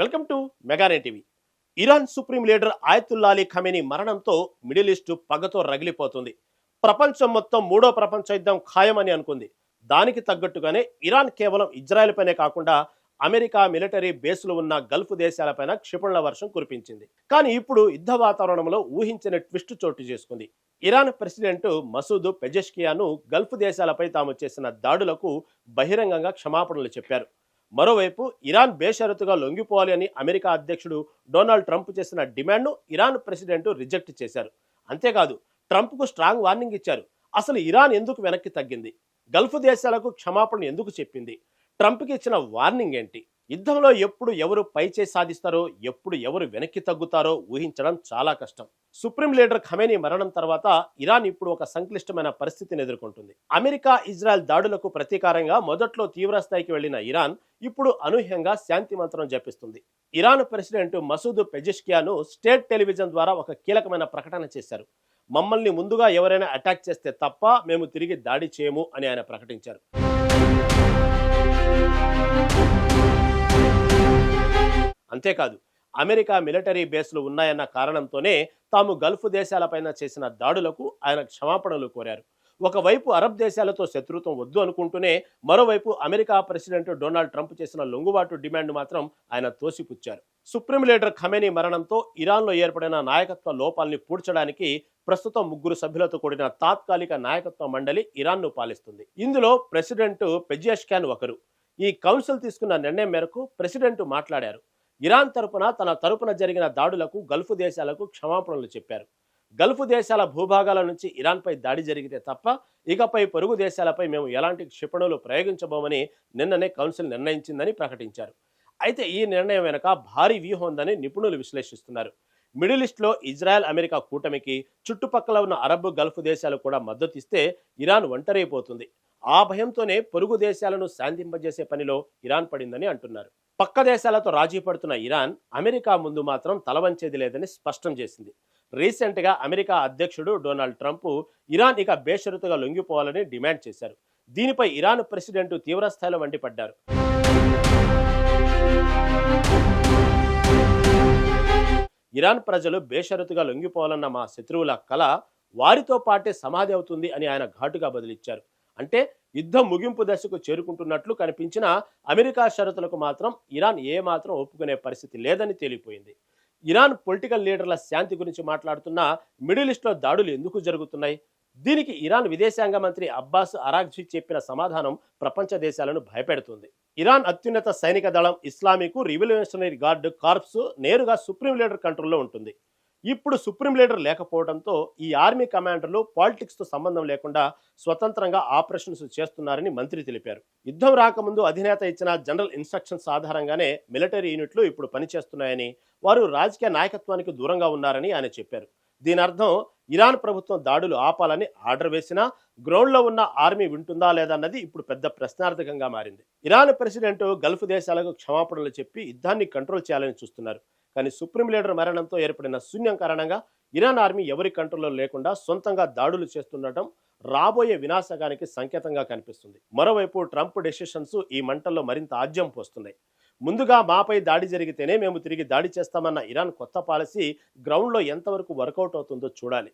Welcome to మెగానే TV. Iran supreme leader ఆయతుల్లా Ali Khamenei మరణంతో middle east పగతో రగిలిపోతుంది. ప్రపంచం మొత్తం మూడో ప్రపంచ యుద్ధం ఖాయమని అనుకుంది. దానికి తగ్గట్టుగానే ఇరాన్ కేవలం ఇజ్రాయెల్ పైనే కాకుండా అమెరికా మిలిటరీ బేస్లు ఉన్న గల్ఫ్ దేశాలపైన క్షిపణుల వర్షం కురిపించింది. కానీ ఇప్పుడు యుద్ధ వాతావరణంలో ఊహించని ట్విస్ట్ చోటు చేసుకుంది. ఇరాన్ ప్రెసిడెంట్ మసూద్ పెజెష్కియాను గల్ఫ్ దేశాలపై తాము చేసిన దాడులకు బహిరంగంగా క్షమాపణలు చెప్పారు. మరోవైపు ఇరాన్ బేషరతుగా లొంగిపోవాలి అని అమెరికా అధ్యక్షుడు డొనాల్డ్ ట్రంప్ చేసిన డిమాండ్ను ఇరాన్ ప్రెసిడెంట్ రిజెక్ట్ చేశారు. అంతేకాదు, ట్రంప్కు స్ట్రాంగ్ వార్నింగ్ ఇచ్చారు. అసలు ఇరాన్ ఎందుకు వెనక్కి తగ్గింది? గల్ఫ్ దేశాలకు క్షమాపణ ఎందుకు చెప్పింది? ట్రంప్కి ఇచ్చిన వార్నింగ్ ఏంటి? యుద్ధంలో ఎప్పుడు ఎవరు పైచేయి సాధిస్తారో, ఎప్పుడు ఎవరు వెనక్కి తగ్గుతారో ఊహించడం చాలా కష్టం. సుప్రీం లీడర్ ఖమేనీ మరణం తర్వాత ఇరాన్ ఇప్పుడు ఒక సంక్లిష్టమైన పరిస్థితిని ఎదుర్కొంటుంది. అమెరికా ఇజ్రాయెల్ దాడులకు ప్రతీకారంగా మొదట్లో తీవ్రస్థాయికి వెళ్లిన ఇరాన్ ఇప్పుడు అనూహ్యంగా శాంతి మంత్రం జపిస్తుంది. Iran president Masood పెజెష్కియాను state television ద్వారా ఒక కీలకమైన ప్రకటన చేశారు. మమ్మల్ని ముందుగా ఎవరైనా అటాక్ చేస్తే తప్ప మేము తిరిగి దాడి చేయము అని ఆయన ప్రకటించారు. అంతేకాదు, అమెరికా మిలిటరీ బేస్లు ఉన్నాయన్న కారణంతోనే తాము గల్ఫ్ దేశాలపైన చేసిన దాడులకు ఆయన క్షమాపణలు కోరారు. ఒకవైపు అరబ్ దేశాలతో శత్రుత్వం వద్దు అనుకుంటూనే మరోవైపు అమెరికా ప్రెసిడెంట్ డొనాల్డ్ ట్రంప్ చేసిన లొంగుబాటు డిమాండ్ మాత్రం ఆయన తోసిపుచ్చారు. సుప్రీం లీడర్ ఖమేనీ మరణంతో ఇరాన్లో ఏర్పడిన నాయకత్వ లోపాల్ని పూడ్చడానికి ప్రస్తుతం 3 సభ్యులతో కూడిన తాత్కాలిక నాయకత్వ మండలి ఇరాన్ను పాలిస్తుంది. ఇందులో ప్రెసిడెంట్ పెజెష్కియాన్ ఒకరు. ఈ కౌన్సిల్ తీసుకున్న నిర్ణయం మేరకు ప్రెసిడెంట్ మాట్లాడారు. ఇరాన్ తన తరపున జరిగిన దాడులకు గల్ఫ్ దేశాలకు క్షమాపణలు చెప్పారు. గల్ఫ్ దేశాల భూభాగాల నుంచి ఇరాన్పై దాడి జరిగితే తప్ప ఇకపై పొరుగు దేశాలపై మేము ఎలాంటి క్షిపణులు ప్రయోగించబోమని నిన్ననే కౌన్సిల్ నిర్ణయించిందని ప్రకటించారు. అయితే ఈ నిర్ణయం వెనుక భారీ వ్యూహం ఉందని నిపుణులు విశ్లేషిస్తున్నారు. మిడిల్ ఈస్ట్లో ఇజ్రాయెల్ అమెరికా కూటమికి చుట్టుపక్కల ఉన్న అరబ్ గల్ఫ్ దేశాలు కూడా మద్దతిస్తే ఇరాన్ ఒంటరైపోతుంది. ఆ భయంతోనే పొరుగు దేశాలను శాంతింపజేసే పనిలో ఇరాన్ పడిందని అంటున్నారు. పక్క దేశాలతో రాజీ పడుతున్న ఇరాన్ అమెరికా ముందు మాత్రం తలవంచేది లేదని స్పష్టం చేసింది. రీసెంట్గా అమెరికా అధ్యక్షుడు డొనాల్డ్ ట్రంప్ ఇరాన్ ఇక బేషరతుగా లొంగిపోవాలని డిమాండ్ చేశారు. దీనిపై ఇరాన్ ప్రెసిడెంట్ తీవ్రస్థాయిలో మండిపడ్డారు. ఇరాన్ ప్రజలు బేషరతుగా లొంగిపోవాలన్న మా శత్రువుల కల వారితో పాటే సమాధి అవుతుంది అని ఆయన ఘాటుగా బదిలిచ్చారు. అంటే యుద్ధం ముగింపు దశకు చేరుకుంటున్నట్లు కనిపించిన అమెరికా షరతులకు మాత్రం ఇరాన్ ఏమాత్రం ఒప్పుకునే పరిస్థితి లేదని తేలిపోయింది. ఇరాన్ పొలిటికల్ లీడర్ల శాంతి గురించి మాట్లాడుతున్న మిడిల్ ఈస్ట్లో దాడులు ఎందుకు జరుగుతున్నాయి? దీనికి ఇరాన్ విదేశాంగ మంత్రి అబ్బాస్ అరాగ్జీ చెప్పిన సమాధానం ప్రపంచ దేశాలను భయపెడుతుంది. ఇరాన్ అత్యున్నత సైనిక దళం ఇస్లామిక్ రివల్యూషనరీ గార్డ్ కార్ప్స్ నేరుగా సుప్రీం లీడర్ కంట్రోల్లో ఉంటుంది. ఇప్పుడు సుప్రీం లీడర్ లేకపోవడంతో ఈ ఆర్మీ కమాండర్లు పాలిటిక్స్తో సంబంధం లేకుండా స్వతంత్రంగా ఆపరేషన్స్ చేస్తున్నారని మంత్రి తెలిపారు. యుద్ధం రాకముందు అధినేత ఇచ్చిన జనరల్ ఇన్స్ట్రక్షన్స్ ఆధారంగానే మిలిటరీ యూనిట్లు ఇప్పుడు పనిచేస్తున్నాయని, వారు రాజకీయ నాయకత్వానికి దూరంగా ఉన్నారని ఆయన చెప్పారు. దీని అర్థం ఇరాన్ ప్రభుత్వం దాడులు ఆపాలని ఆర్డర్ వేసినా గ్రౌండ్లో ఉన్న ఆర్మీ వింటుందా లేదన్నది ఇప్పుడు పెద్ద ప్రశ్నార్థకంగా మారింది. ఇరాన్ ప్రెసిడెంట్ గల్ఫ్ దేశాలకు క్షమాపణలు చెప్పి యుద్ధాన్ని కంట్రోల్ చేయాలని చూస్తున్నారు. కానీ సుప్రీం లీడర్ మరణంతో ఏర్పడిన శూన్యం కారణంగా ఇరాన్ ఆర్మీ ఎవరి కంట్రోల్లో లేకుండా సొంతంగా దాడులు చేస్తుండటం రాబోయే వినాశకానికి సంకేతంగా కనిపిస్తుంది. మరోవైపు ట్రంప్ డెసిషన్స్ ఈ మంటల్లో మరింత ఆజ్యం పోస్తున్నాయి. ముందుగా మాపై దాడి జరిగితేనే మేము తిరిగి దాడి చేస్తామన్న ఇరాన్ కొత్త పాలసీ గ్రౌండ్లో ఎంతవరకు వర్కౌట్ అవుతుందో చూడాలి.